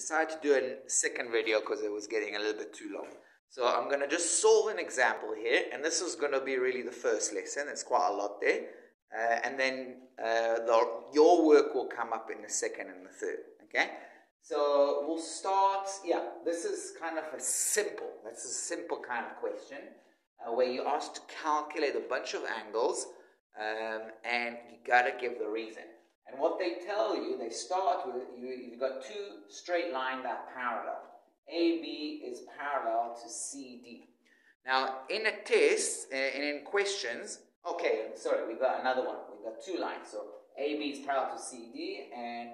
decided to do a second video because it was getting a little bit too long. So I'm going to just solve an example here, and this is going to be really the first lesson. It's quite a lot there. And then your work will come up in the second and the third, okay? So we'll start, this is kind of that's a simple kind of question where you're asked to calculate a bunch of angles and you got to give the reason. And what they tell you, they start with, you've got two straight lines that are parallel. AB is parallel to CD. Now, in a test, and in questions, we've got another one. We've got two lines. So AB is parallel to CD, and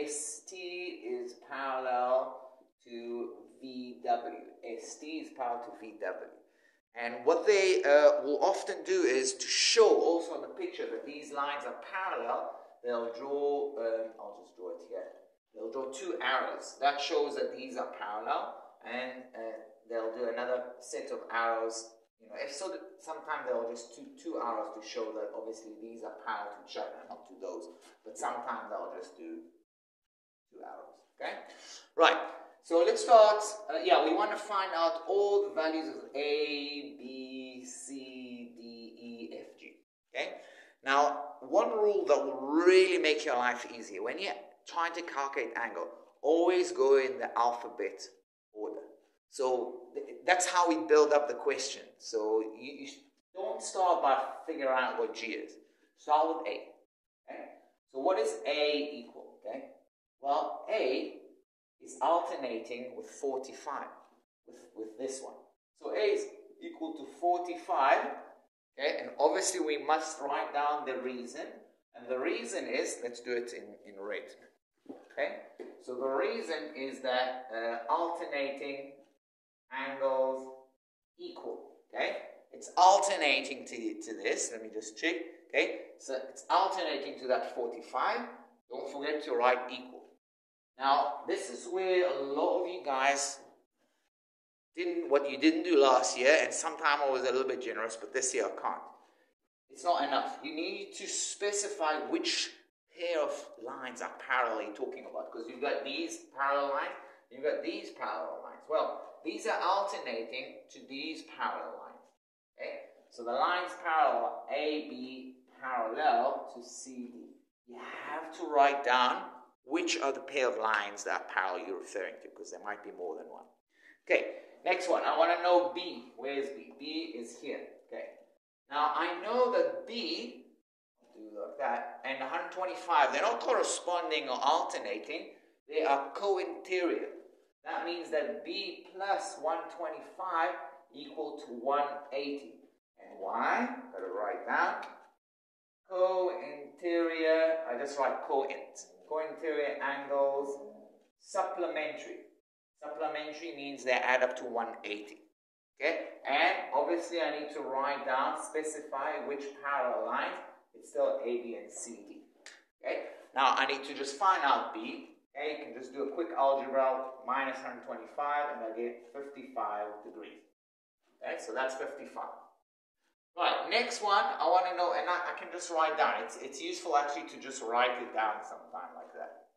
ST is parallel to VW. ST is parallel to VW. And what they will often do is to show also in the picture that these lines are parallel. They'll draw, I'll just draw it here. They'll draw two arrows. That shows that these are parallel, and they'll do another set of arrows. Sometimes they'll just do two arrows to show that obviously these are parallel to each other, not to those. But sometimes they'll just do two arrows. Okay? Right. So let's start. We want to find out all the values of A, B, C, D, E, F, G. Okay? Now, one rule that will really make your life easier, when you're trying to calculate angle, always go in the alphabet order. So that's how we build up the question. So you don't start by figuring out what G is. Start with A. Okay? So what is A equal? Okay? Well, A is alternating with 45, with this one. So A is equal to 45. Okay, and obviously we must write down the reason, and the reason is, let's do it in red. Okay, so the reason is that alternating angles equal. Okay, it's alternating to this. Let me just check. Okay, so it's alternating to that 45. Don't forget to write equal. Now, this is where a lot of you guys what you didn't do last year, and sometime I was a little bit generous, but this year I can't. It's not enough. You need to specify which pair of lines are parallel you're talking about, because you've got these parallel lines, you've got these parallel lines. Well, these are alternating to these parallel lines. Okay? So the lines parallel AB parallel to CD. You have to write down which are the pair of lines that are parallel you're referring to, because there might be more than one. Okay. Next one, I want to know B. Where is B? B is here. Okay. Now, I know that B, do like that, and 125, they're not corresponding or alternating. They are co-interior. That means that B plus 125 equal to 180. And why? Got to write down. Co-interior, I just write co-int. Co-interior angles, supplementary. Supplementary means they add up to 180. Okay? And obviously I need to write down, specify which parallel lines. It's still AB and CD. Okay? Now I need to just find out B. Okay? You can just do a quick algebra, minus 125, and I get 55 degrees. Okay? So that's 55. Right, next one, I want to know, and I can just write down. It's useful actually to just write it down sometime like that,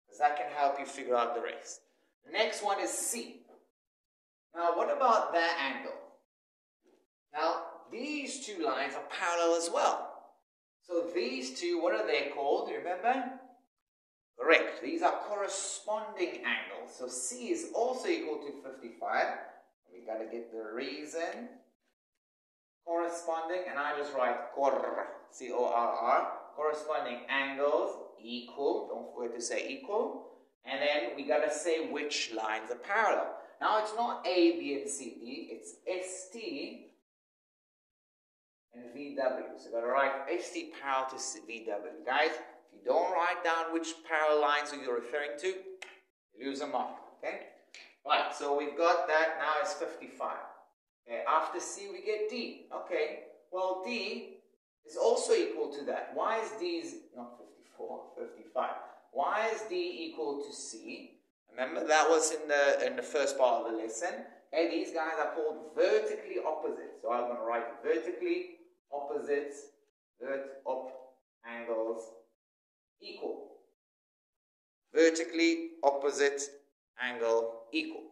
because that can help you figure out the rest. The next one is C. Now, what about that angle? Now, these two lines are parallel as well. So these two, what are they called? Do you remember? Correct. These are corresponding angles. So C is also equal to 55. We got to get the reason. Corresponding, and I just write corr, C-O-R-R. Corresponding angles equal. Don't forget to say equal. And then we got to say which lines are parallel. Now it's not A, B, and C, D. It's ST and VW. So got to write ST parallel to VW. Guys, if you don't write down which parallel lines you're referring to, you lose a mark. Okay? Right, so we've got that. Now it's 55. Okay, after C, we get D. Okay, well, D is also equal to that. Why is D not 54, 55? Why is D equal to C? Remember, that was in the first part of the lesson. Okay, these guys are called vertically opposite. So I'm going to write vertically opposites, angles equal. Vertically opposite angle equal.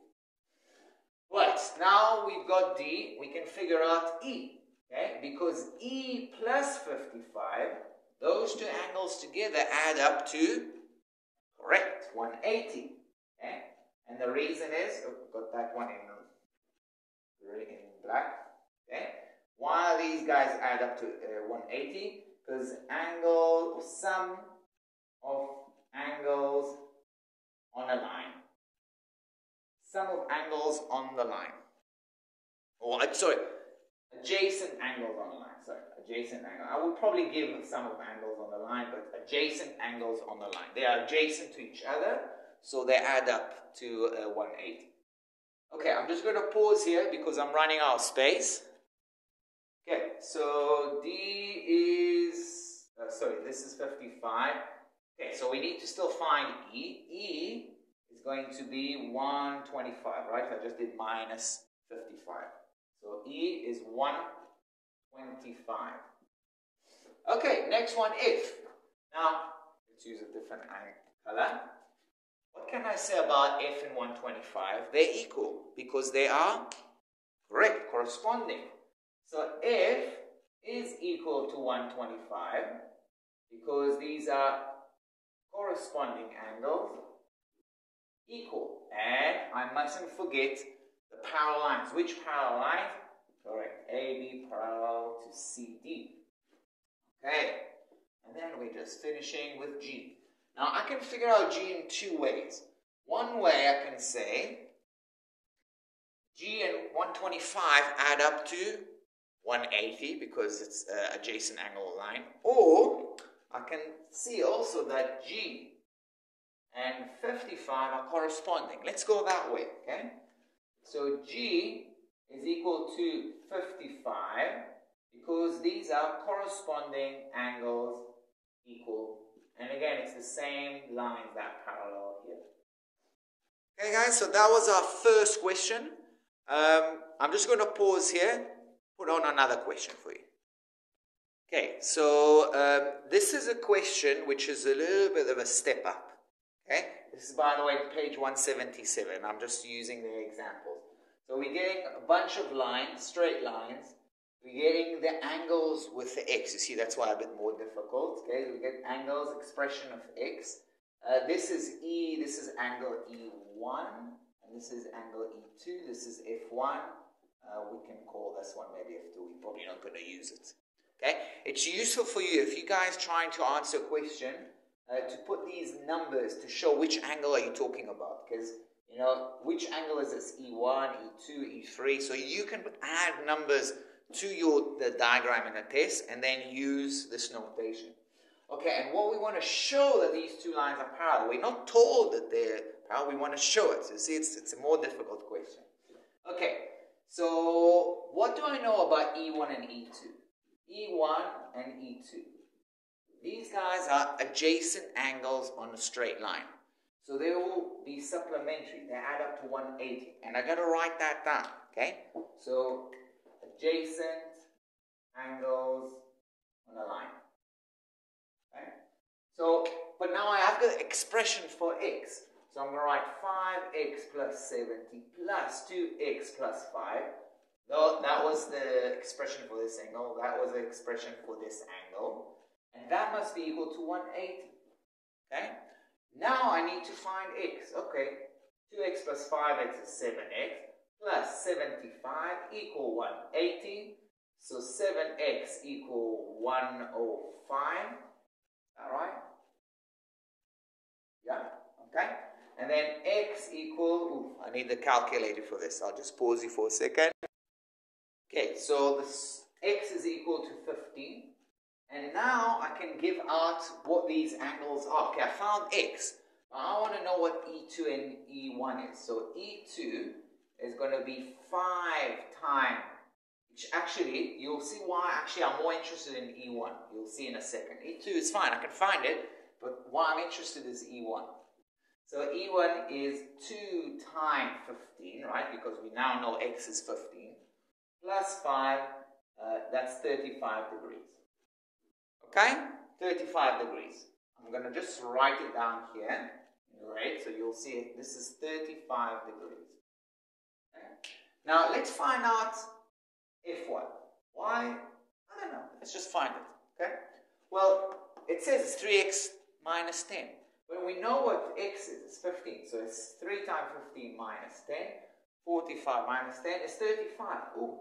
Right, now we've got D, we can figure out E, okay? Because E plus 55, those two angles together add up to, correct, 180, okay? And the reason is, got that one in black, okay? Why these guys add up to 180? Because sum of angles on a line. Sum of angles on the line. Or, sorry, adjacent angles on the line. Sorry, adjacent angle. I would probably give sum of angles on the line, but adjacent angles on the line. They are adjacent to each other, so they add up to 180. Okay, I'm just going to pause here because I'm running out of space. Okay, so D is, this is 55. Okay, so we need to still find E. E is going to be 125, right? I just did minus 55. So E is 125. Okay, next one, if. Now, let's use a different color. What can I say about F and 125? They're equal because they are correct, corresponding. So F is equal to 125 because these are corresponding angles equal. And I mustn't forget the parallel lines. Which parallel lines? Correct. AB parallel to CD. Okay. And then we're just finishing with G. Now I can figure out G in two ways. One way I can say G and 125 add up to 180 because it's adjacent angle line. Or I can see also that G and 55 are corresponding. Let's go that way, okay? So G is equal to 55 because these are corresponding angles equal. And again, it's the same lines that parallel here. Okay, guys, so that was our first question. I'm just going to pause here, put on another question for you. Okay, so this is a question which is a little bit of a step up. Okay, this is, by the way, page 177. I'm just using the examples. So we're getting a bunch of lines, straight lines. We're getting the angles with the x. You see, that's why a bit more difficult. Okay, we get angles, expression of x. This is E, this is angle E1, and this is angle E2, this is F1. We can call this one maybe F2. We're probably not going to use it. Okay, it's useful for you if you guys trying to answer a question to put these numbers to show which angle are you talking about, because you know which angle is this, E1, E2, E3. So you can add numbers to the diagram in a test and then use this notation. Okay, and what we want to show that these two lines are parallel. We're not told that they're parallel, we want to show it. So you see, it's a more difficult question. Okay, so what do I know about E1 and E2? E1 and E2. These guys are adjacent angles on a straight line. So they will be supplementary. They add up to 180. And I got to write that down, okay? So adjacent angles on a line. Okay? So, but now I have the expression for x. So I'm going to write 5x plus 70 plus 2x plus 5. No, that was the expression for this angle. That was the expression for this angle. And that must be equal to 180. Okay? Now I need to find x. Okay. 2x plus 5x is 7x. Plus 75 equal 180. So 7x equal 105. Alright? Yeah? Okay? And then x equal, I need the calculator for this. I'll just pause you for a second. Okay, so this x is equal to 15. And now I can give out what these angles are. Okay, I found x. I want to know what E2 and E1 is. So E2 is going to be 5 times, which actually, you'll see why actually I'm more interested in E1. You'll see in a second. E2 is fine, I can find it, but why I'm interested is E1. So E1 is 2 times 15, right? Because we now know x is 15. Plus 5, that's 35 degrees. Okay? 35 degrees. I'm going to just write it down here in Right, so you'll see it. This is 35 degrees. Okay. Now let's find out F1. Why? I don't know. Let's just find it. Okay. Well, it says it's 3x minus 10. When we know what x is, it's 15. So it's 3 times 15 minus 10. 45 minus 10 is 35. Ooh.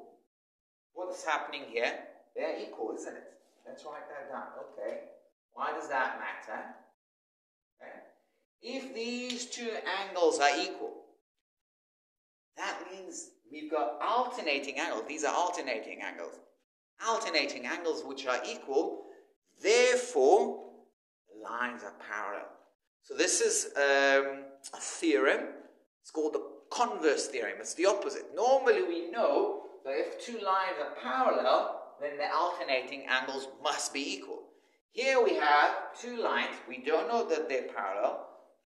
What is happening here? They're equal, isn't it? Let's write that down. Okay. Why does that matter? Okay. If these two angles are equal, that means we've got alternating angles. These are alternating angles. Alternating angles which are equal, therefore, the lines are parallel. So this is a theorem. It's called the Converse Theorem. It's the opposite. Normally we know that if two lines are parallel, then the alternating angles must be equal. Here we have two lines. We don't know that they're parallel,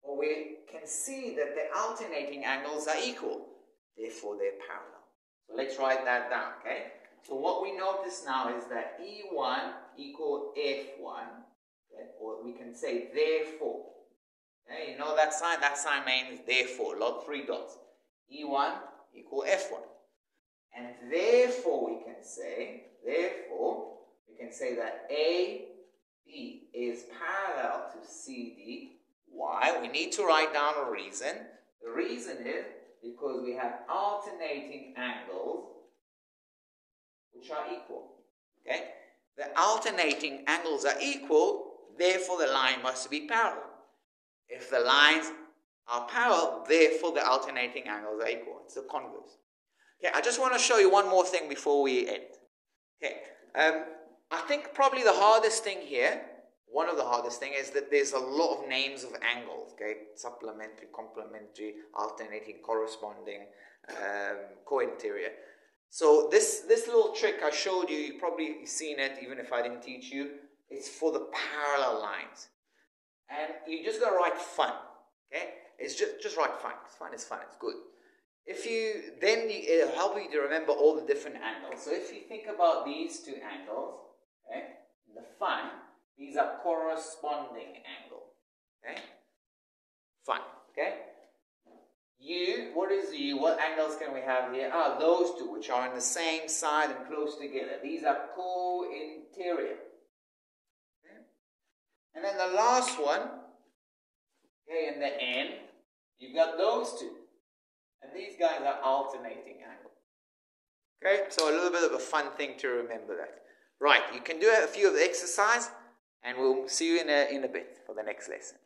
but we can see that the alternating angles are equal. Therefore, they're parallel. So let's write that down, okay? So what we notice now is that E1 equal F1, okay? Or we can say therefore. Okay? You know that sign? That sign means therefore, log 3 dots. E1 equal F1. And therefore we can say that AB is parallel to CD. Why? We need to write down a reason. The reason is because we have alternating angles which are equal. Okay? The alternating angles are equal, therefore the line must be parallel. If the lines are parallel, therefore the alternating angles are equal. It's the converse. Okay, I just want to show you one more thing before we end. Okay, I think probably the hardest thing here, one of the hardest things, is that there's a lot of names of angles. Okay, supplementary, complementary, alternating, corresponding, co-interior. So this little trick I showed you, you've probably seen it even if I didn't teach you. It's for the parallel lines. And you just got to write fun. Okay, it's just write fun. It's fun. It's good. It'll help you to remember all the different angles. So if you think about these two angles, okay, in the fun, these are corresponding angles. Okay, fun. Okay. What is U? What angles can we have here? Those two, which are on the same side and close together. These are co-interior. Okay. And then the last one, okay, in the end, you've got those two. And these guys are alternating angles. Okay, so a little bit of a fun thing to remember that. Right, you can do a few of the exercise, and we'll see you in a bit for the next lesson.